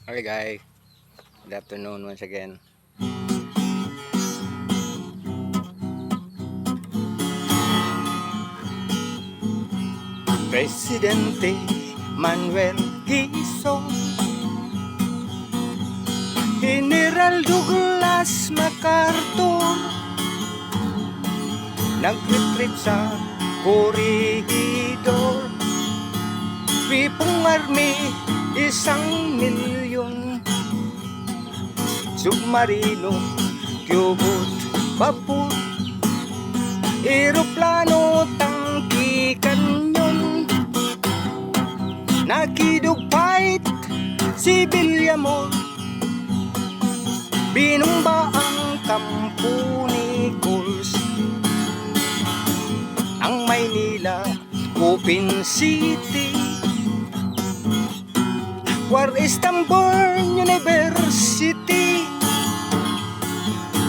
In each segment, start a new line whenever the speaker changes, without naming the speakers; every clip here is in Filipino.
Hi guys, good afternoon once again. Presidente Manuel Quezon, General Douglas MacArthur, nag-retreat sa Corregidor. Pipong Army, 1,000,000. Submarino, cubot, vapor, eroplano, tangki, kanyon, nakidugpait, sibilya mo, binumba ang kampo ni Coles. Ang Maynila, Open City, War Istanbul University,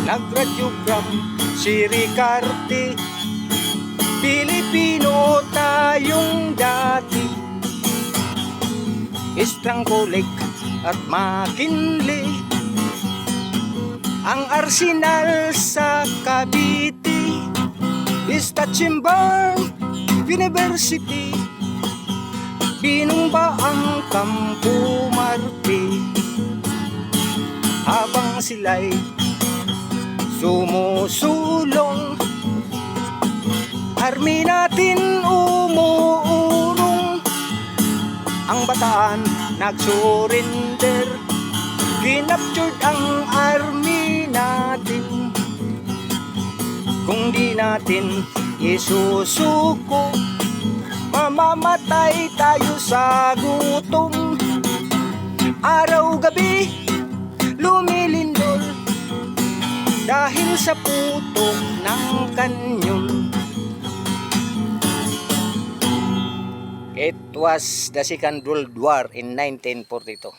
nagradiogram si Ricarte, Pilipino tayong dati, Estranggoleg at McKinley, ang Arsenal sa Cavite, Stachenburg University, binumba ang Kampo Marte, habang sila'y sumusulong, army natin umuurong, ang Bataan nag-surrender, kinaptured ang army natin. Kung di natin isusuko, mamamatay tayo sa gutom. Araw-gabi lumilindol dahil sa putok ng kanyon. It was the Second World War in 1942.